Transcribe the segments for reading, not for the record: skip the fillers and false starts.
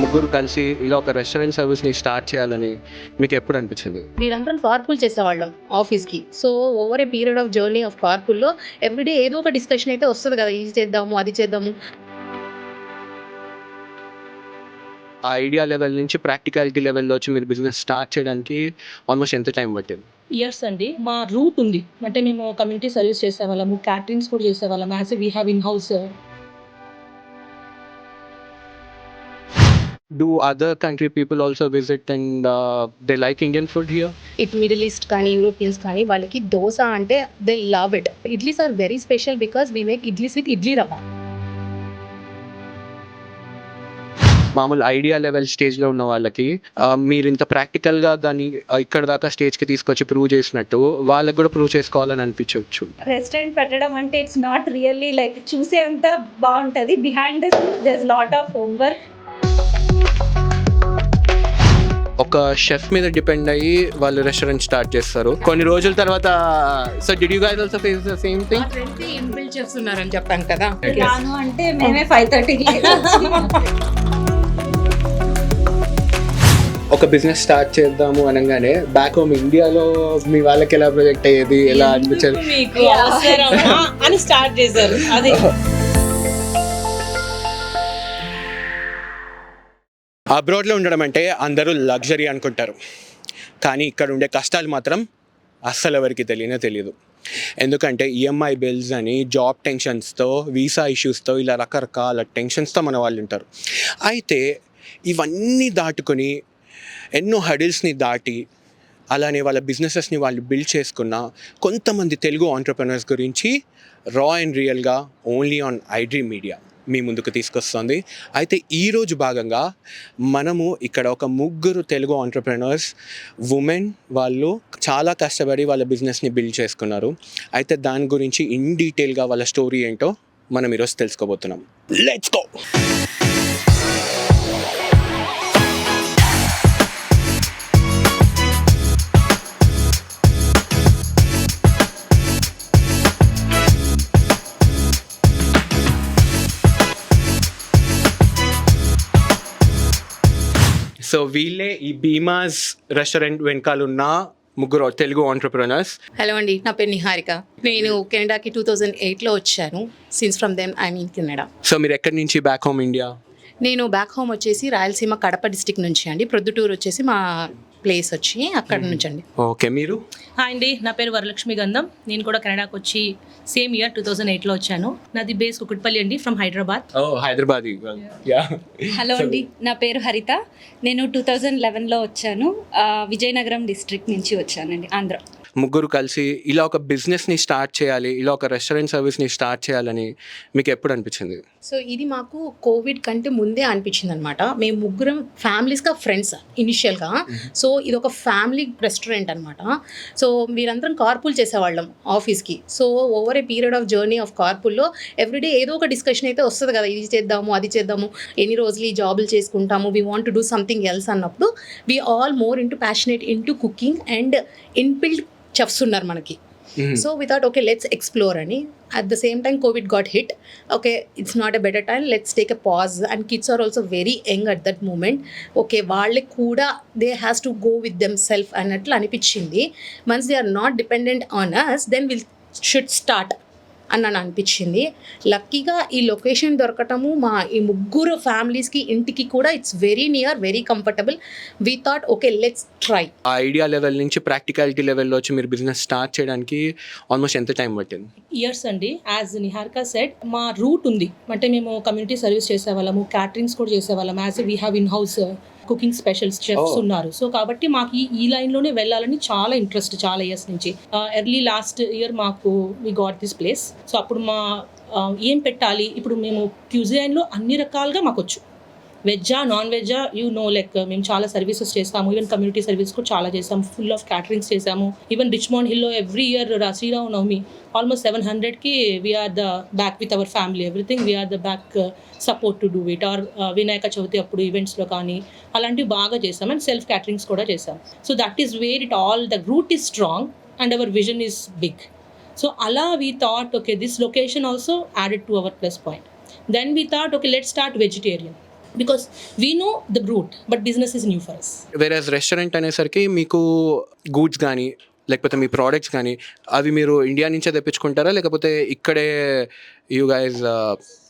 ముగ్గురు కలిసి ఇలా ఒక రెస్టారెంట్ సర్వీస్ని స్టార్ట్ చేయాలని మీకు ఎప్పుడు అనిపించింది? మీరందరం కార్పూల్ చేసేవాళ్ళం ఆఫీస్కి. So over a period of journey of కార్పూల్లో ఎవ్రీడే ఏదో ఒక డిస్కషన్ అయితే వస్తుంది కదా, ఇది చేద్దాము అది చేద్దాము. ఆ ఐడియా లెవెల్ నుంచి ప్రాక్టికాలిటీ లెవెల్లో వచ్చి మీరు బిజినెస్ స్టార్ట్ చేయడానికి ఆల్మోస్ట్ ఎంత టైం పట్టింది? ఇయర్స్ అండి. మా రూట్ ఉంది అంటే మేము కమ్యూనిటీ సర్వీస్ చేసేవాళ్ళము, క్యాటరింగ్స్ కూడా చేసేవాళ్ళం. As we have in house. Do other country people also visit and they like Indian food here? It middle east కానీ యూరోపియన్స్ కానీ వాళ్ళకి దోశ అంటే they love it. Idlis are very special because we make idlis with idli rava. మామూలు idea level స్టేజ్లో ఉన్న వాళ్ళకి మీరు ఇంత ప్రాక్టికల్గా దాన్ని ఇక్కడ దాకా స్టేజ్కి తీసుకొచ్చి ప్రూవ్ చేసినట్టు వాళ్ళకి కూడా ప్రూవ్ చేసుకోవాలని అనిపించవచ్చు. రెస్టారెంట్ పెట్టడం అంటే ఇట్స్ నాట్ రియల్లీ లైక్ చూసేంత బాగుంటుంది. Behind this there is lot of home work. ఒక షెఫ్ మీద డిపెండ్ అయ్యి వాళ్ళు రెస్టారెంట్ స్టార్ట్ చేస్తారు. కొన్ని రోజుల తర్వాత so did you guys also face the same thing? Inbuilt చేస్తున్నారని చెప్పాను కదా. రాను అంటే మేమే 5:30కి ఒక బిజినెస్ స్టార్ట్ చేద్దాము అనగానే బ్యాక్ హోమ్ ఇండియాలో మీ వాళ్ళకి ఎలా ప్రొజెక్ట్ అయ్యేది, ఎలా అనిపించేది? మీకు అవసరమా అని స్టార్ట్ చేశారు. అది అబ్రాడ్లో ఉండడం అంటే అందరూ లగ్జరీ అనుకుంటారు, కానీ ఇక్కడ ఉండే కష్టాలు మాత్రం అస్సలు ఎవరికి తెలియదు. ఎందుకంటే ఈఎంఐ బిల్స్ అని, జాబ్ టెన్షన్స్తో, వీసా ఇష్యూస్తో, ఇలా రకరకాల టెన్షన్స్తో మన వాళ్ళు ఉంటారు. అయితే ఇవన్నీ దాటుకొని ఎన్నో హడిల్స్ని దాటి అలానే వాళ్ళ బిజినెసెస్ని వాళ్ళు బిల్డ్ చేసుకున్న కొంతమంది తెలుగు ఆంటర్‌ప్రెన్యూర్స్ గురించి రా అండ్ రియల్గా ఓన్లీ ఆన్ ఐడ్రీమ్ మీడియా మీ ముందుకు తీసుకొస్తుంది. అయితే ఈరోజు భాగంగా మనము ఇక్కడ ఒక ముగ్గురు తెలుగు ఆంటర్‌ప్రెన్యూర్స్ ఉమెన్ వాళ్ళు చాలా కష్టపడి వాళ్ళ బిజినెస్ని బిల్డ్ చేసుకున్నారు. అయితే దాని గురించి ఇన్ డీటెయిల్గా వాళ్ళ స్టోరీ ఏంటో మనం ఈరోజు తెలుసుకోబోతున్నాం. Let's go. సో వీళ్ళే ఈ భీమాస్ రెస్టారెంట్ వెనకాల ఉన్న ముగ్గురు తెలుగు ఆంటర్‌ప్రెన్యూర్స్. హలో అండి, నా పేరు నిహారిక. నేను కెనడాకి 2008లో వచ్చాను. Since from then I mean Canada. So మీరు ఎక్కడి నుంచి బ్యాక్ హోమ్ ఇండియా? నేను బ్యాక్ హోమ్ వచ్చేసి రాయలసీమ కడప డిస్టిక్ నుంచి అండి. ప్రొద్దుటూరు వచ్చేసి మా ప్లేస్ వచ్చి అక్కడ నుంచి అండి. ఓకే, మీరు? హాయ్ అండి, నా పేరు వరలక్ష్మి గంధం. నేను కూడా కెనడాకి వచ్చి సేమ్ ఇయర్ 2008లో వచ్చాను. నాది బేస్ కుకట్పల్లి అండి, from Hyderabad. Oh Hyderabad. Yeah. Hello అండి, నా పేరు హరిత. నేను 2011లో వచ్చాను. విజయనగరం డిస్ట్రిక్ట్ నుంచి వచ్చానండి, ఆంధ్ర. ముగ్గురు కలిసి ఇలా ఒక బిజినెస్ని స్టార్ట్ చేయాలి, ఇలా ఒక రెస్టారెంట్ సర్వీస్ని స్టార్ట్ చేయాలని మీకు ఎప్పుడు అనిపించింది? సో ఇది మాకు కోవిడ్ కంటే ముందే అనిపించింది అనమాట. మేము ముగ్గురం ఫ్యామిలీస్గా ఫ్రెండ్స్ ఇనిషియల్గా. సో ఇది ఒక ఫ్యామిలీ రెస్టారెంట్ అనమాట. సో మీరందరం కార్పూల్ చేసేవాళ్ళం ఆఫీస్కి. So over a period of journey of కార్పూల్లో ఎవ్రీడే ఏదో ఒక డిస్కషన్ అయితే వస్తుంది కదా, ఇది చేద్దాము అది చేద్దాము, ఎన్ని రోజులు ఈ జాబులు చేసుకుంటాము, we want to do something అన్నప్పుడు we all more into passionate into cooking and inbuilt chefs ఉన్నారు మనకి. So we thought okay let's explore అని. At the same time COVID got hit. Okay it's not a better time, let's take a pause. And kids are also very young at that moment. Okay వాళ్ళకి కూడా they has to go with them self అన్నట్లు అనిపించింది. Once they are not dependent on us then will should start అని అనిపించింది. లక్కీగా ఈ location దొరకటము మా ఈ ముగ్గురు ఫ్యామిలీస్కి ఇంటికి కూడా it's very near, very comfortable. We thought okay let's try. ఆ ఐడియా లెవెల్ నుంచి ప్రాక్టికాలిటీ లెవెల్లో వచ్చి మీరు బిజినెస్ స్టార్ట్ చేయడానికి ఆల్మోస్ట్ ఎంత టైం పట్టింది? ఇయర్స్ అండి. యాజ్ నిహారిక సెడ్, మా రూట్ ఉంది అంటే మేము కమ్యూనిటీ సర్వీస్ చేసేవాళ్ళము, క్యాటరింగ్స్ కూడా చేసేవాళ్ళం. As we have in house cooking specialist chefs ఉన్నారు. సో కాబట్టి మాకు ఈ లైన్లోనే వెళ్ళాలని చాలా ఇంట్రెస్ట్, చాలా ఇయర్స్ నుంచి. ఎర్లీ లాస్ట్ ఇయర్ మాకు we got this place. So అప్పుడు మా ఏం పెట్టాలి, ఇప్పుడు మేము క్యూజిన్లో అన్ని రకాలుగా మాకు వచ్చు. వెజ్జా నాన్ వెజ్జా లైక్ మేము చాలా సర్వీసెస్ చేస్తాము. ఈవెన్ కమ్యూనిటీ సర్వీస్ కూడా చాలా చేసాము. ఫుల్ ఆఫ్ క్యాటరింగ్స్ చేసాము. ఈవెన్ రిచ్మాండ్ హిల్లో ఎవ్రీ ఇయర్ శ్రీరామనవమి ఆల్మోస్ట్ 700కి we are the back with our family everything we are the back support to do it. Or Vinayaka Chavithi అప్పుడు ఈవెంట్స్లో కానీ అలాంటివి బాగా చేసాం. అండ్ సెల్ఫ్ క్యాటరింగ్స్ కూడా చేసాం. So that is where it all the root is strong and our vision is big. So Allah we thought, okay, this location also added to our plus point. Then we thought, okay, let's start vegetarian because we know the route, but business is new for us. Whereas restaurant అనేసరికి మీకు goods కానీ లేకపోతే మీ products కానీ అవి మీరు India నుంచే తెప్పించుకుంటారా లేకపోతే ఇక్కడే you guys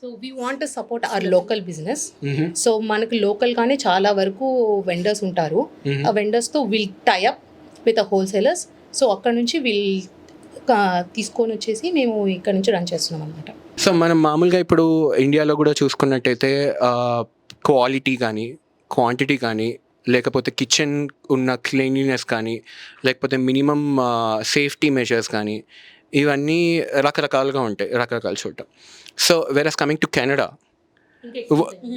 so we want to support our local business. సో మనకి లోకల్గానే చాలా వరకు వెండర్స్ ఉంటారు. ఆ వెండర్స్తో will tie up with wholesalers. సో అక్కడ నుంచి విల్ తీసుకొని వచ్చేసి మేము ఇక్కడ నుంచి రన్ చేస్తున్నాం అనమాట. సో మనం మామూలుగా ఇప్పుడు ఇండియాలో కూడా చూసుకున్నట్టయితే క్వాలిటీ కానీ క్వాంటిటీ కానీ లేకపోతే కిచెన్ ఉన్న క్లీన్లీనెస్ కానీ లేకపోతే మినిమం సేఫ్టీ మెజర్స్ కానీ ఇవన్నీ రకరకాలుగా ఉంటాయి రకరకాల చోట. సో వేరస్ కమింగ్ టు కెనడా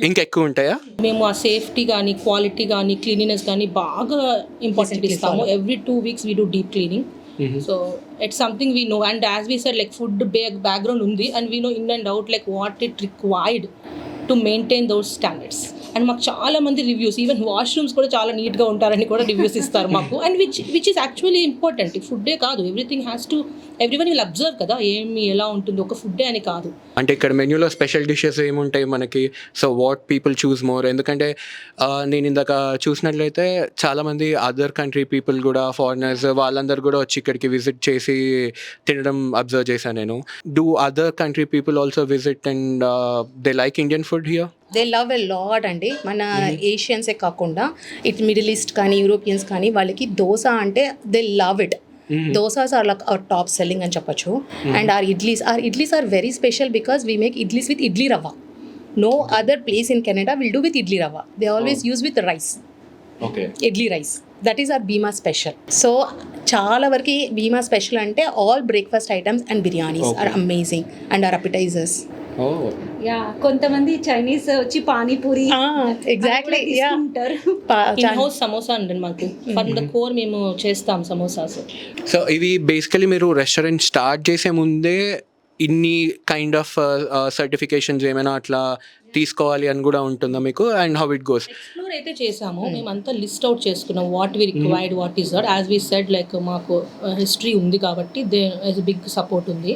ఇంకా ఎక్కువ ఉంటాయా? మేము ఆ సేఫ్టీ కానీ క్వాలిటీ కానీ క్లీనినెస్ కానీ బాగా ఇంపార్టెంట్ ఇస్తాము. Every 2 weeks we do deep cleaning. So it's something we know, and as we said, like food background undi, and we know in and out like what it required to maintain those standards. And మాకు చాలా మంది reviews even washrooms కూడా చాలా నీట్గా ఉంటారని కూడా reviews ఇస్తారు మాకు. And which is actually important. ఫుడ్డే కాదు, everything has to everyone will observe కదా ఏమి ఎలా ఉంటుంది, ఒక ఫుడ్డే అని కాదు. అంటే ఇక్కడ మెన్యూలో స్పెషల్ డిషెస్ ఏముంటాయి మనకి? So what people choose more? ఎందుకంటే నేను ఇందాక చూసినట్లయితే చాలామంది అదర్ కంట్రీ పీపుల్ కూడా ఫారినర్స్ వాళ్ళందరూ కూడా వచ్చి ఇక్కడికి విజిట్ చేసి తినడం అబ్జర్వ్ చేశాను నేను. Do other country people also visit and they like Indian food here? They love a lot అండి. మన ఏషియన్సే కాకుండా ఇటు మిడిల్ ఈస్ట్ కానీ యూరోపియన్స్ కానీ వాళ్ళకి దోశ అంటే they love it. Dosas are like our top selling అని చెప్పొచ్చు. And our idlis are very special because we make idlis with idli rava. No other place in Canada will do with idli rava. They always use with rice, idli rice. That is our Bheema special. So చాలా వరకు Bheema special అంటే all breakfast items and biryanis are amazing and our appetizers. Yeah కొంతమంది Chinese వచ్చి panipuri exactly in house samosa అండి మాకు. From the core మేము చేస్తాం samosas. So ఇవి బేసికలీ మీరు రెస్టారెంట్ స్టార్ట్ చేసే ముందే ఇన్ని కైండ్ ఆఫ్ సర్టిఫికేషన్స్ ఏమైనా అట్లా తీసుకోవాలి అని కూడా ఉంటుందా మీకు? And how it goes? Explore అయితే చేసాము మేము, అంతా లిస్ట్ అవుట్ చేసుకున్నాం what we required, what is that. As we said like మాకు హిస్టరీ ఉంది కాబట్టి దే బిగ్ సపోర్ట్ ఉంది.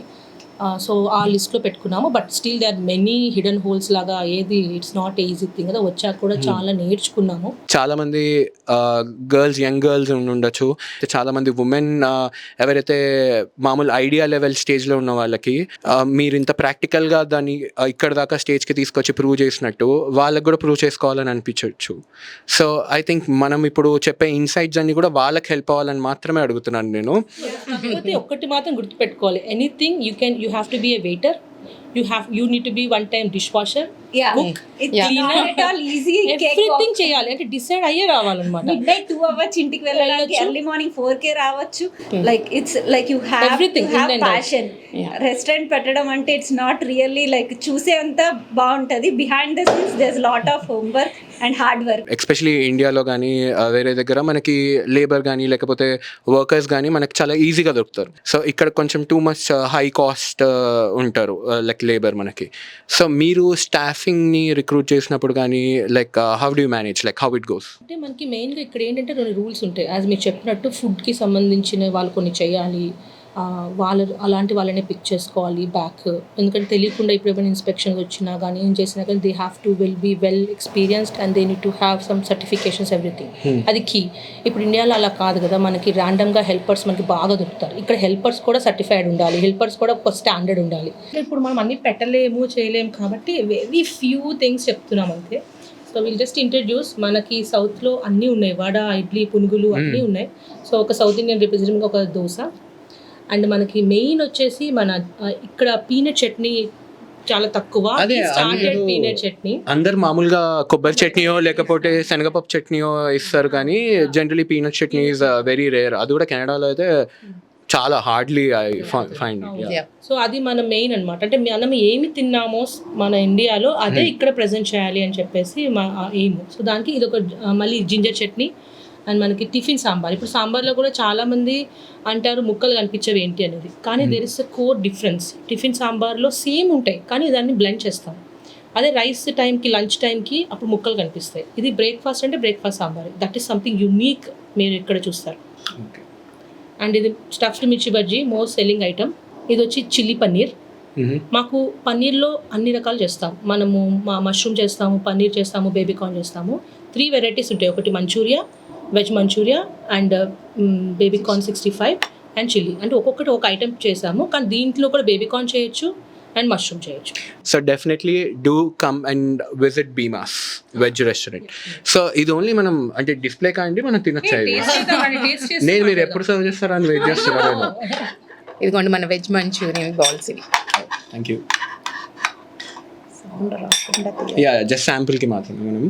సో ఆ లిస్ట్లో పెట్టుకున్నాము. But still there are many hidden holes లాగా. ఏది ఇట్స్ నాట్ ఈజీ థింగ్ కదా, వచ్చాక కూడా చాలా నేర్చుకున్నాము. చాలా మంది గర్ల్స్, యంగ్ గర్ల్స్ ఉండొచ్చు, చాలా మంది ఉమెన్ ఎవరైతే మామూలు ఐడియా లెవెల్ స్టేజ్లో ఉన్న వాళ్ళకి మీరు ఇంత ప్రాక్టికల్గా దాన్ని ఇక్కడ దాకా స్టేజ్కి తీసుకొచ్చి ప్రూవ్ చేసినట్టు వాళ్ళకి కూడా ప్రూవ్ చేసుకోవాలని అనిపించవచ్చు. సో ఐ థింక్ మనం ఇప్పుడు చెప్పే ఇన్సైట్స్ అన్ని కూడా వాళ్ళకి హెల్ప్ అవ్వాలని మాత్రమే అడుగుతున్నాను నేను. కాకపోతే ఒక్కటి మాత్రం గుర్తుపెట్టుకోవాలి, anything you have to be a waiter, you need to be one time dishwasher, cook, cleaner, it all easy. everything చేయాలి. అంటే డిసైడ్ అయ్యే రావాలన్నమాట. midnight 2 అవ్వచ్చు, ఇంటికి వెళ్ళడానికి ఎర్లీ మార్నింగ్ 4k రావచ్చు. Like it's like you have Everything, to have in and out. Passion. Restaurant పెట్టడం అంటే ఇట్స్ నాట్ రియల్లీ లైక్ చూసేంత బాగుంటుంది. Behind the scenes there is lot of home work and hard work. Especially ఇండియాలో కానీ వేరే దగ్గర మనకి లేబర్ కానీ లేకపోతే వర్కర్స్ కానీ మనకి చాలా ఈజీగా దొరుకుతారు. సో ఇక్కడ కొంచెం టూ మచ్ హై కాస్ట్ ఉంటారు లైక్ లేబర్ మనకి. సో మీరు స్టాఫింగ్ని రిక్రూట్ చేసినప్పుడు కానీ like how do you manage, like how it goes? అంటే మనకి మెయిన్గా ఇక్కడ ఏంటంటే 2 రూల్స్ ఉంటాయి. యాజ్ మీరు చెప్పినట్టు ఫుడ్కి సంబంధించిన వాళ్ళు కొన్ని చేయాలి, అలాంటి వాళ్ళనే పిక్ చేసుకోవాలి బ్యాక్. ఎందుకంటే తెలియకుండా ఇప్పుడు ఏమైనా ఇన్స్పెక్షన్స్ వచ్చినా కానీ ఏం చేసినా కానీ they have to be well experienced and they need to have some certifications everything. అది కీ. ఇప్పుడు ఇండియాలో అలా కాదు కదా, మనకి ర్యాండమ్గా హెల్పర్స్ మనకి బాగా దొరుకుతారు. ఇక్కడ హెల్పర్స్ కూడా సర్టిఫైడ్ ఉండాలి, హెల్పర్స్ కూడా ఒక స్టాండర్డ్ ఉండాలి. ఇప్పుడు మనం అన్ని పెట్టలేము చేయలేము కాబట్టి వెరీ ఫ్యూ థింగ్స్ చెప్తున్నాం అంతే. So will just introduce. మనకి సౌత్లో అన్నీ ఉన్నాయి, వడ, ఇడ్లీ, పునుగులు అన్నీ ఉన్నాయి. సో ఒక సౌత్ ఇండియన్ రిప్రజెంటేటివ్గా ఒక దోశ. అండ్ మనకి మెయిన్ వచ్చేసి మన ఇక్కడ పీనట్ చట్నీ చాలా తక్కువ. Started peanut chutney. అందరు మామూలుగా కొబ్బరి చట్నీయో లేకపోతే శనగపప్పు చట్నీయో ఇస్తారు కానీ generally peanut chutney is very rare. అది కూడా కెనడాలో అయితే చాలా hardly I find Yeah. So అది మన మెయిన్ అనమాట. అంటే మనం ఏమి తిన్నామో మన ఇండియాలో అదే ఇక్కడ ప్రజెంట్ చేయాలి అని చెప్పేసి మా ఎయిమ్. సో దానికి ఇది ఒక మళ్ళీ జింజర్ చట్నీ అండ్ మనకి టిఫిన్ సాంబార్. ఇప్పుడు సాంబార్లో కూడా చాలామంది అంటారు ముక్కలు కనిపించవి ఏంటి అనేది, కానీ there is a core difference. Tiffin సాంబార్లో సేమ్ ఉంటాయి కానీ దాన్ని బ్లెండ్ చేస్తాం. అదే రైస్ టైంకి లంచ్ టైంకి అప్పుడు ముక్కలు కనిపిస్తాయి. ఇది బ్రేక్ఫాస్ట్ అంటే breakfast sambar. That is something unique మీరు ఇక్కడ చూస్తారు. అండ్ ఇది స్టఫ్డ్ మిర్చి బజ్జీ, మోస్ట్ సెల్లింగ్ ఐటమ్. ఇది వచ్చి చిల్లీ పన్నీర్. మాకు పన్నీర్లో అన్ని రకాలు చేస్తాం. మనము మష్రూమ్ చేస్తాము, పన్నీర్ చేస్తాము, బేబీకార్న్ చేస్తాము. 3 వెరైటీస్ ఉంటాయి. ఒకటి Manchuria, veg Manchuria and baby corn 65 and chilli. అంటే ఒక్కొక్కటి ఒక ఐటెం చేసాము, కానీ దీంట్లో కూడా బేబీకార్న్ చేయొచ్చు అండ్ మష్రూమ్ చేయొచ్చు. So definitely do come and visit బీమాస్ veg restaurant. So ఇది ఓన్లీ మనం అంటే డిస్ప్లే కాండి మనం తినొచ్చు. నేను మీరు ఎప్పుడు సర్వ్ చేస్తారా అని వెయిట్ చేస్తున్నాను. ఇదిగోండి మన వెజ్ మంచూరియన్ బాల్స్ ఇవి. Thank you. యా జస్ట్ శాంపుల్కి మాత్రమే మనం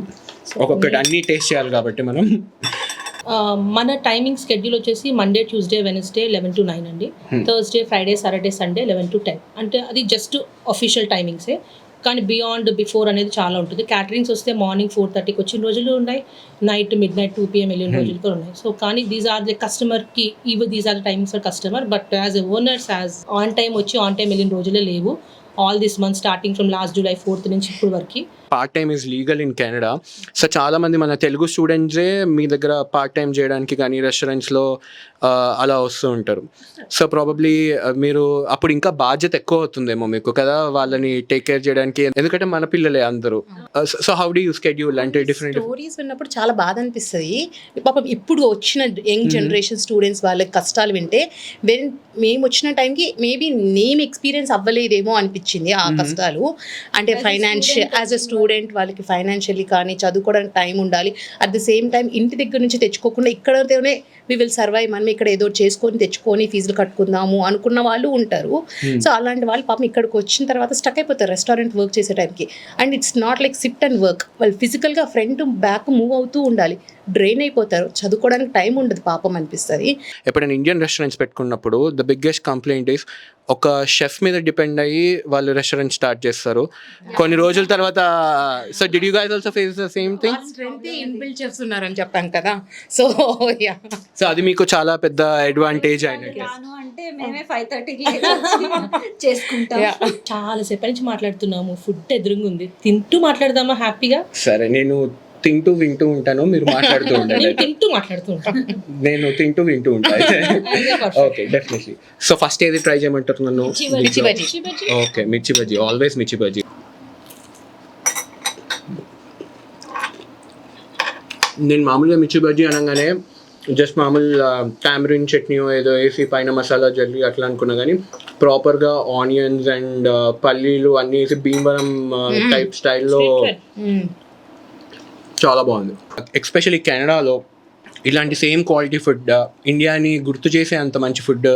ఒక్కొక్కటి అన్నీ టేస్ట్ చేయాలి కాబట్టి మనం. మన టైమింగ్ షెడ్యూల్ వచ్చేసి మండే, ట్యూస్డే, వెనస్డే 11 to 9 అండి. Thursday, Friday, Saturday, Sunday 11 to 10. అంటే అది జస్ట్ అఫీషియల్ టైమింగ్సే, కానీ బిఫోర్ అనేది చాలా ఉంటుంది. క్యాటరింగ్స్ వస్తే మార్నింగ్ 4:30కి వచ్చిన రోజులు ఉన్నాయి, నైట్ midnight 2 PM వెళ్ళిన రోజులు కూడా ఉన్నాయి. సో కానీ దీస్ ఆర్ ది కస్టమర్కి these are the timings for customer. But as a owners as on time వచ్చి ఆన్ టైం వెళ్ళిన రోజులే లేవు. All this month starting from last July 4th నుంచి ఇప్పుడు వరకు. Part time is legal in Canada. So చాలామంది మన తెలుగు స్టూడెంట్సే మీ దగ్గర పార్ట్ టైం చేయడానికి కానీ రెస్టారెంట్స్లో అలా వస్తూ ఉంటారు. సో ప్రాబబ్లీ మీరు అప్పుడు ఇంకా బాధ్యత ఎక్కువ అవుతుందేమో మీకు కదా వాళ్ళని టేక్ కేర్ చేయడానికి, ఎందుకంటే మన పిల్లలే అందరూ. So how do you schedule అంటే డిఫరెంట్ స్టోరీస్ విన్నప్పుడు చాలా బాధ అనిపిస్తుంది. పాపం ఇప్పుడు వచ్చిన యంగ్ జనరేషన్ స్టూడెంట్స్ వాళ్ళకి కష్టాలు వింటే మేము వచ్చిన టైంకి మేబీ నేమ్ ఎక్స్పీరియన్స్ అవ్వలేదేమో అనిపించింది ఆ కష్టాలు. అంటే ఫైనాన్షియల్ యాజ్ అ స్టూడెంట్ వాళ్ళకి ఫైనాన్షియల్లీ కానీ చదువుకోవడానికి టైం ఉండాలి. అట్ ద సేమ్ టైం ఇంటి దగ్గర నుంచి తెచ్చుకోకుండా ఇక్కడతోనే వి విల్ సర్వైవ్, మనం ఇక్కడ ఏదో చేసుకొని తెచ్చుకొని ఫీజులు కట్టుకుందాము అనుకున్న వాళ్ళు ఉంటారు. సో అలాంటి వాళ్ళు పాపం ఇక్కడికి వచ్చిన తర్వాత స్టక్ అయిపోతారు రెస్టారెంట్ వర్క్ చేసే టైంకి. And it's not like SIT and work, వాళ్ళు ఫిజికల్గా ఫ్రంట్ బ్యాక్ మూవ్ అవుతూ ఉండాలి. డ్రైన్ అయిపోతారు, చదువుకోవడానికి టైం ఉండదు పాపం అనిపిస్తుంది. ఎప్పుడైనా ఇండియన్ రెస్టారెంట్స్ పెట్టుకున్నప్పుడు ద బిగ్గెస్ట్ కంప్లైంట్ ఈస్ ఒక షెఫ్ మీద డిపెండ్ అయ్యి వాళ్ళు రెస్టారెంట్ స్టార్ట్ చేస్తారు. కొన్ని రోజుల తర్వాత so did you guys also face the same thing? Strength inbuilt చేస్తున్నారని చెప్పాను కదా. సో యా, సో అది మీకు చాలా పెద్ద అడ్వాంటేజ్ అయినట్టు. అంటే మేమే 5:30కి చేసుకుంటాం. చాలా సేపటి నుంచి మాట్లాడుతున్నాము, ఫుడ్ ఎదురుగా ఉంది, తింటూ మాట్లాడదామా హ్యాపీగా? సరే, నేను తింటూ వింటూ ఉంటాను, మీరు మాట్లాడుతూ ఉండండి. నేను తింటూ మాట్లాడుతూ ఉంటాను. నేను తింటూ వింటూ ఉంటాను. Okay, definitely. సో ఫస్ట్ ఏది ట్రై చేయమంటారు నన్ను? మిర్చి బజ్జీ. ఓకే, మిర్చి బజ్జీ, ఆల్వేస్ మిర్చి బజ్జీ. నేను మామూలుగా మిర్చి బజ్జీ అనగానే జస్ట్ మామూలు టామరిన్ చట్నీ ఏదో వేసి పైన మసాలా జల్లి అట్లా అనుకున్నా, కానీ ప్రాపర్గా ఆనియన్స్ అండ్ పల్లీలు అన్నీ వేసి భీమవరం టైప్ స్టైల్లో చాలా బాగుంది. ఎస్పెషల్లీ కెనడాలో ఇలాంటి సేమ్ క్వాలిటీ ఫుడ్, ఇండియాని గుర్తు చేసే అంత మంచి ఫుడ్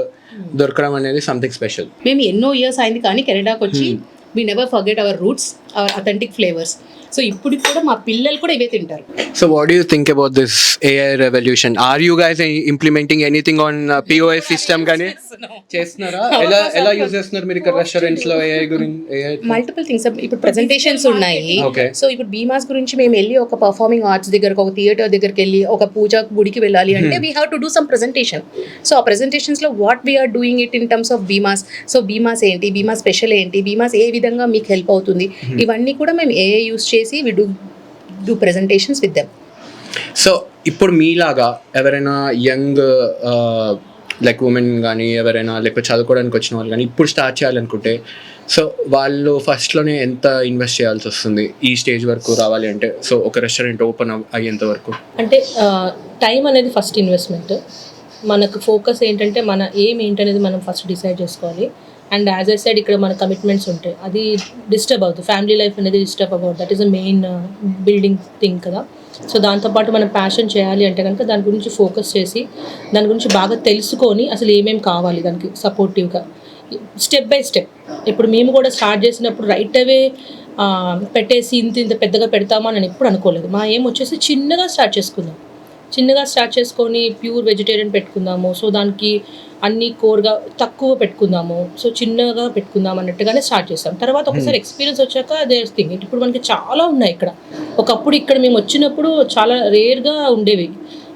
దొరకడం అనేది సంథింగ్ స్పెషల్. మేము ఎన్నో ఇయర్స్ అయింది కానీ కెనడాకి వచ్చి we never forget our roots, our authentic flavors. So ఇప్పుడు కూడా మా పిల్లలు కూడా ఇవే తింటారు. So what do you think about this AI revolution? Are you guys implementing anything on POS system కానీ చేస్తున్నారా? ఎలా యూజ్ చేస్తున్నారు మీరు ఇక్కడ రెస్టారెంట్స్ లో AI గురించి? Multiple things. ఇప్పుడు ప్రెజెంటేషన్స్ ఉన్నాయి. Okay. సో ఇప్పుడు బీమాస్ గురించి మేము వెళ్ళి ఒక పర్ఫార్మింగ్ ఆర్ట్స్ దగ్గరకు, ఒక థియేటర్ దగ్గరికి వెళ్ళి, ఒక పూజ గుడికి వెళ్ళాలి అంటే we have to do some presentation. So ఆ ప్రెజెంటేషన్స్లో what we are doing it in terms of బీమాస్. సో బీమాస్ ఏంటి, బీమా స్పెషల్ ఏంటి, బీమాస్ ఏ విధంగా మీకు హెల్ప్ అవుతుంది, ఇవన్నీ కూడా మేము AI యూస్ చేసి we do presentations with them. So ఇప్పుడు మీలాగా ఎవరైనా యంగ్ లైక్ ఉమెన్ కానీ ఎవరైనా లేకపోతే చదువుకోవడానికి వచ్చిన వాళ్ళు కానీ ఇప్పుడు స్టార్ట్ చేయాలనుకుంటే, సో వాళ్ళు ఫస్ట్లోనే ఎంత ఇన్వెస్ట్ చేయాల్సి వస్తుంది ఈ స్టేజ్ వరకు రావాలి అంటే? సో ఒక రెస్టారెంట్ ఓపెన్ అయ్యేంత వరకు అంటే టైం అనేది ఫస్ట్ ఇన్వెస్ట్మెంట్. మనకు ఫోకస్ ఏంటంటే మన ఎయిమ్ ఏంటనేది మనం ఫస్ట్ డిసైడ్ చేసుకోవాలి. అండ్ యాజ్ ఐ సైడ్ ఇక్కడ మన కమిట్మెంట్స్ ఉంటాయి, అది డిస్టర్బ్ అవుతుంది. ఫ్యామిలీ లైఫ్ అనేది డిస్టర్బ్ అవ్వదు. That is a main building thing కదా. సో దాంతోపాటు మనం ప్యాషన్ చేయాలి అంటే కనుక దాని గురించి ఫోకస్ చేసి దాని గురించి బాగా తెలుసుకొని అసలు ఏమేమి కావాలి దానికి సపోర్టివ్గా స్టెప్ బై స్టెప్. ఇప్పుడు మేము కూడా స్టార్ట్ చేసినప్పుడు రైట్ అవే పెట్టేసి ఇంత పెద్దగా పెడతామా అని ఎప్పుడు అనుకోలేదు. మా ఏం వచ్చేసి చిన్నగా స్టార్ట్ చేసుకుందాం, చిన్నగా స్టార్ట్ చేసుకొని ప్యూర్ వెజిటేరియన్ పెట్టుకుందాము, సో దానికి అన్ని కోర్గా తక్కువ పెట్టుకుందాము, సో చిన్నగా పెట్టుకుందాం అన్నట్టుగానే స్టార్ట్ చేస్తాం. తర్వాత ఒకసారి ఎక్స్పీరియన్స్ వచ్చాక దేర్ థింగ్ ఇప్పుడు మనకి చాలా ఉన్నాయి ఇక్కడ. ఒకప్పుడు ఇక్కడ మేము వచ్చినప్పుడు చాలా రేర్గా ఉండేవి.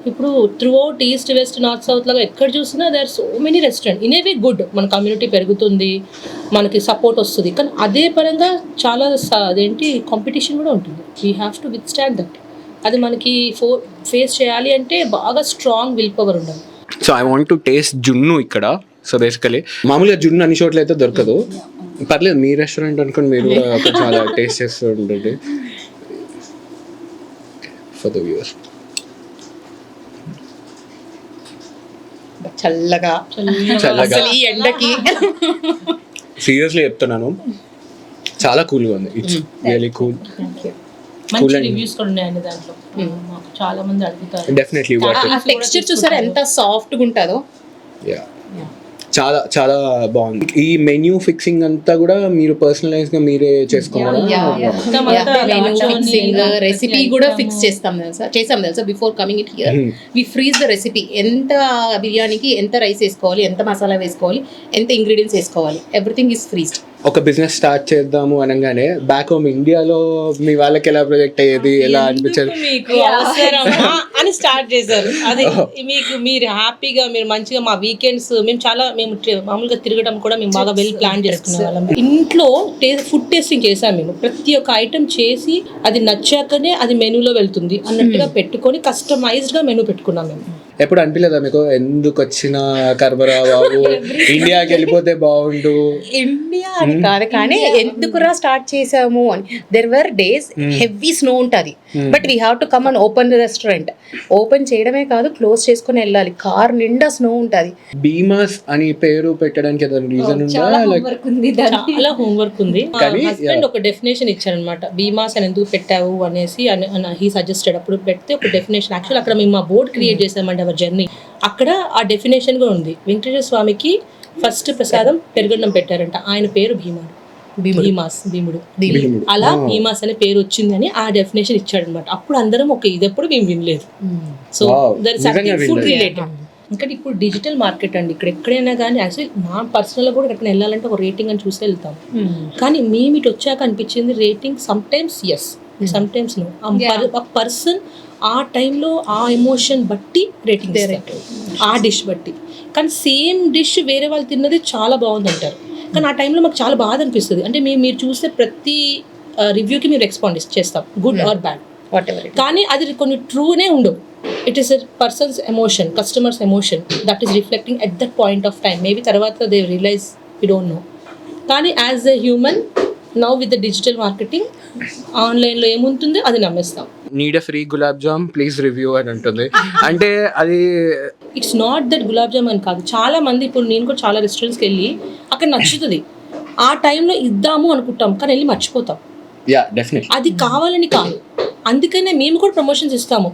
ఇప్పుడు throughout east west north south లాగా ఎక్కడ చూసినా they are so many restaurant. In a way good, మన కమ్యూనిటీ పెరుగుతుంది, మనకి సపోర్ట్ వస్తుంది. కానీ అదే పరంగా చాలా అదేంటి కాంపిటీషన్ కూడా ఉంటుంది. We have to with stand that. అది మనకి ఫేస్ చేయాలి అంటే బాగా స్ట్రాంగ్ విల్ పవర్ ఉండాలి. So I want to taste జున్ను ఇక్కడ. సో బేసికలీ మామూలుగా జున్ను అన్ని చోట్ల అయితే దొరకదు. పర్లేదు, మీ రెస్టారెంట్ అనుకుని మీరు కూడా కొంచెం అలా టేస్ట్ చేస్తూ ఉండండి ఫర్ ద వ్యూవర్స్. చల్లగా చల్లగా అసలు ఈ ఎండకి సీరియస్లీ చెప్తున్నాను, చాలా కూల్గా ఉంది. It's really cool. మంచి రివ్యూస్ కూడా ఉన్నాయండి దాంట్లో. మాకు చాలా మంది అడుగుతారు. డెఫినెట్లీ ఆ టెక్స్చర్ చూసారా ఎంత సాఫ్ట్గా ఉంటుందో. చాలా చాలా బాగుంది. ఈ మెన్యూ ఫిక్సింగ్ అంతా కూడా మీరు పర్సనలైజ్ గా మీరే చేసుకున్నారా? రెసిపీ కూడా ఫిక్స్ చేస్తాం తెలుసా before coming it here. We freeze the recipe. ఎంత బిర్యానీకి ఎంత రైస్ వేసుకోవాలి, ఎంత మసాలా వేసుకోవాలి, ఎంత ఇంగ్రీడియంట్స్ వేసుకోవాలి, ఎవ్రీథింగ్ ఈస్ ఫ్రీజ్డ్. ఒక బిజినెస్ స్టార్ట్ చేద్దాము అనగానే బ్యాక్ హోమ్ ఇండియాలో మీ వాళ్ళకి ఎలా ప్రొజెక్ట్ అయ్యేది, ఎలా అనిపించేది? మీకు అవసరమా అని స్టార్ట్ చేశారు. అది మీకు మీరు హ్యాపీగా మీరు మంచిగా మా వీకెండ్స్ మేము మామూలుగా తిరగడం కూడా మేము బాగా వెల్ ప్లాన్ చేసుకునే వాళ్ళం. ఇంట్లో ఫుడ్ టేస్టింగ్ చేసాం మేము. ప్రతి ఒక్క ఐటమ్ చేసి అది నచ్చాకనే అది మెనూలో వెళ్తుంది అన్నట్టుగా పెట్టుకొని కస్టమైజ్డ్ గా మెనూ పెట్టుకున్నాం మేము. ఎప్పుడు అనిపించలేదా మీకు ఎందుకు వచ్చిన కర్బరా బాబు, ఇండియాకి వెళ్ళిపోతే బాగుండు? ఇండియా అని కాదు కానీ ఎందుకురా స్టార్ట్ చేసాము అని. There were days heavy snow ఉంటుంది, but we have to come and open restaurant. Open చేయడమే కాదు, క్లోజ్ చేసుకుని వెళ్ళాలి. కార్ నిండా స్నో ఉంటుంది. బీమాస్ అని పేరు పెట్టడానికి ఏదైనా రీజన్ ఉందా? చాలా హోంవర్క్ ఉంది. హస్బెండ్ ఒక డెఫినేషన్ ఇచ్చారనమాట, బీమాస్ అని ఎందుకు పెట్టావు అనేసి. He suggested. అప్పుడు పెడితే ఒక డెఫినేషన్. యాక్చువల్ అక్కడ మేము మా బోర్డ్ క్రియేట్ చేసామండి అవర్ జర్నీ. అక్కడ ఆ డెఫినేషన్ కూడా ఉంది. వెంకటేశ్వర స్వామికి ఫస్ట్ ప్రసాదం పెరుగన్నం పెట్టారంట. ఆయన పేరు భీముడు. అలా భీమాస్ అనే పేరు వచ్చిందని ఆ డెఫినేషన్ ఇచ్చాడనమాట. అప్పుడు అందరం ఇది ఎప్పుడు మేము వినలేదు. So their food related. ఇంకా ఇప్పుడు డిజిటల్ మార్కెట్ అండి. ఇక్కడ ఎక్కడైనా కానీ యాక్చువల్లీ మా పర్సనల్గా కూడా ఎక్కడ వెళ్ళాలంటే ఒక రేటింగ్ అని చూసి వెళ్తాం. కానీ మేము ఇటు వచ్చాక అనిపించింది rating sometimes yes, sometimes no. ఆ పర్సన్ ఆ టైంలో ఆ ఎమోషన్ బట్టి రేటింగ్ ఇస్తారు, ఆ డిష్ బట్టి. కానీ సేమ్ డిష్ వేరే వాళ్ళు తిన్నది చాలా బాగుంది అంటారు. కానీ ఆ టైంలో మాకు చాలా బాధ అనిపిస్తుంది. అంటే మీరు చూస్తే ప్రతి రివ్యూకి మేము రెస్పాండ్ చేస్తాం, good or bad whatever. కానీ అది కొన్ని ట్రూనే ఉండవు. It is a person's emotion, customer's emotion that is reflecting at that point of time. Maybe తర్వాత they realize we don't know. కానీ as a human now with the digital marketing ఆన్లైన్లో ఏముంటుందో అది నమ్మేస్తాం. Need a free gulab jam please review అని ఉంటుంది. అంటే అది it's not that gulab jam అని కాదు. చాలా మంది ఇప్పుడు నేను కూడా చాలా రెస్టారెంట్స్కి వెళ్ళి అక్కడ నచ్చుతుంది, ఆ టైంలో ఇద్దాము అనుకుంటాం కానీ వెళ్ళి మర్చిపోతాం. అది కావాలని కాదు, అందుకనే మేము కూడా ప్రమోషన్స్ ఇస్తాము.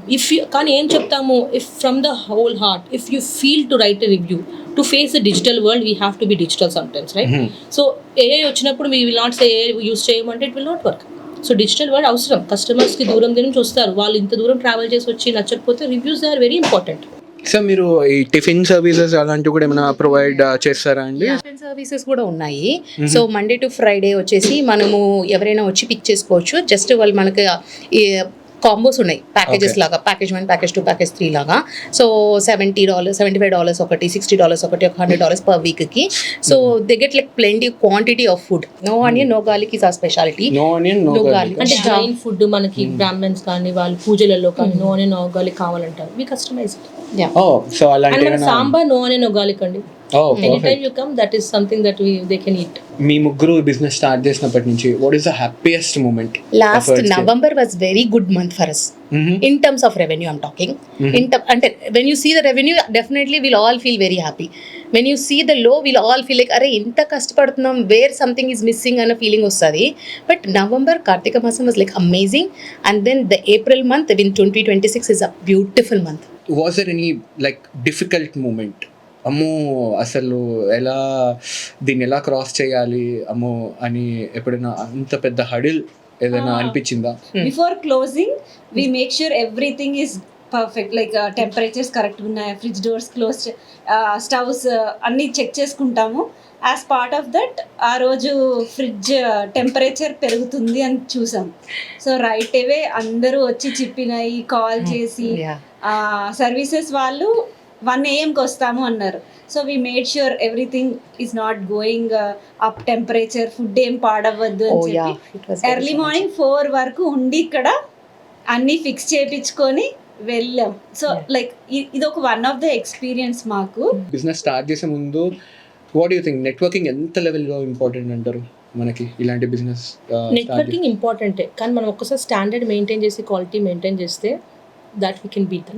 కానీ ఏం చెప్తాము, if from the whole heart if you feel to write a review to face the digital world we have to be digital sometimes, right? So AI వచ్చినప్పుడు we will not say AI use చేయమంటే it will not work. So digital world అవసరం. కస్టమర్స్కి దూరం నుంచి వస్తారు, వాళ్ళు ఇంత దూరం ట్రావెల్ చేసి వచ్చి నచ్చకపోతే reviews are very important. Sir మీరు ఈ టిఫిన్ సర్వీసెస్ అలాంటివి కూడా ఏమైనా ప్రొవైడ్ చేస్తారా అండి? టిఫిన్ సర్వీసెస్ కూడా ఉన్నాయి. సో మండే టు ఫ్రైడే వచ్చేసి మనము ఎవరైనా వచ్చి పిక్ చేసుకోవచ్చు. జస్ట్ వాళ్ళు మనకి కాంబోస్ ఉన్నాయి, ప్యాకేజెస్ లాగా, ప్యాకేజ్ 1, ప్యాకేజ్ 2, ప్యాకేజ్ 3 లాగా. సో $70, $75 ఒకటి, $60 ఒకటి, $100 పర్ వీక్కి. So they get like plenty quantity of food. No onion no garlic is a speciality. No onion no garlic అంటే జైన్ ఫుడ్ మనకి బ్రాహ్మణ్స్ కానీ వాళ్ళు పూజలలో కానీ నో ఆనియన్ నో గార్లిక్ కావాలంటారు. వి కస్టమైజ్. సో అలాంటి sambar no onion no garlic అండి. Anytime you come, that is something that they can eat. మీ ముగ్గురు business start చేసినప్పటి నుంచి what is the happiest moment? Last November was very good month for us. In terms of revenue I'm talking. And when you see the revenue, definitely we'll all feel very happy. When you see the low, we'll all feel like, arey inta kashtapadutunnam, where something is missing ana feeling ostadi. But November Kartika Masam was like amazing, and then the April month in 2026 is a beautiful month. Was there any like difficult moment? అమ్మో అసలు ఎలా దీన్ని ఎలా cross చేయాలి అమ్మో అని ఎప్పుడైనా అంత పెద్ద హడిల్ ఏదైనా అనిపించిందా? Before closing we make sure everything is perfect, like temperatures కరెక్ట్గా ఉన్నాయా, ఫ్రిడ్జ్ డోర్స్ క్లోజ్, స్టవ్స్ అన్నీ చెక్ చేసుకుంటాము. యాజ్ పార్ట్ ఆఫ్ దట్ ఆ రోజు ఫ్రిడ్జ్ టెంపరేచర్ పెరుగుతుంది అని చూసాం. సో రైట్ అవే అందరూ వచ్చి చెప్పినాయి, కాల్ చేసి సర్వీసెస్ వాళ్ళు 1 AM వస్తాము అన్నారు. So we made sure everything is not going up temperature, food ఏం పాడవద్దు అని చెప్పి ఎర్లీ మార్నింగ్ 4 వరకు ఉండి ఇక్కడ అన్నీ ఫిక్స్ చేయించుకొని వెళ్ళాం. సో లైక్ ఇది ఒక వన్ ఆఫ్ ద ఎక్స్పీరియన్స్ మాకు. బిజినెస్ స్టార్ట్ చేసే ముందు వాట్ యూ థింక్ నెట్వర్కింగ్ ఎంత లెవెల్గా ఇంపార్టెంట్ అంటారు మనకి ఇలాంటి బిజినెస్? నెట్వర్కింగ్ ఇంపార్టెంటే, కానీ మనం ఒక్కసారి స్టాండర్డ్ మెయింటైన్ చేసి క్వాలిటీ మెయింటైన్ చేస్తే దట్ వీ కెన్ బీట్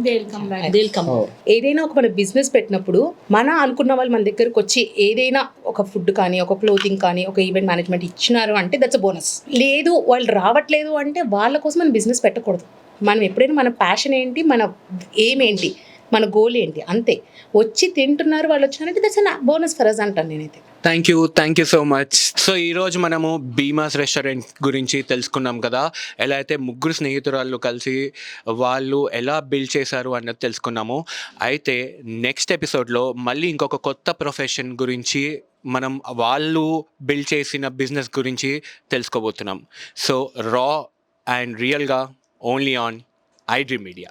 దిల్ కమ్. ఏదైనా ఒక మన బిజినెస్ పెట్టినప్పుడు మన అనుకున్న వాళ్ళు మన దగ్గరకు వచ్చి ఏదైనా ఒక ఫుడ్ కానీ, ఒక క్లోతింగ్ కానీ, ఒక ఈవెంట్ మేనేజ్మెంట్ ఇచ్చినారు అంటే దట్స్ అ బోనస్. లేదు వాళ్ళు రావట్లేదు అంటే వాళ్ళ కోసం మనం బిజినెస్ పెట్టకూడదు. మనం ఎప్పుడైనా మన ప్యాషన్ ఏంటి, మన ఎయిమ్ ఏంటి, మన గోల్ ఏంటి, అంతే. వచ్చి తింటున్నారు వాళ్ళు వచ్చినారంటే that's a bonus for us అంటాను నేనైతే. Thank you so much. So ఈరోజు మనము భీమాస్ రెస్టారెంట్ గురించి తెలుసుకున్నాం కదా. ఎలా అయితే ముగ్గురు స్నేహితురాళ్ళు కలిసి వాళ్ళు ఎలా బిల్డ్ చేశారు అన్నది తెలుసుకున్నాము. అయితే నెక్స్ట్ ఎపిసోడ్లో మళ్ళీ ఇంకొక కొత్త ప్రొఫెషన్ గురించి మనం వాళ్ళు బిల్డ్ చేసిన బిజినెస్ గురించి తెలుసుకోబోతున్నాం. సో రా అండ్ రియల్గా ఓన్లీ ఆన్ iDream Media.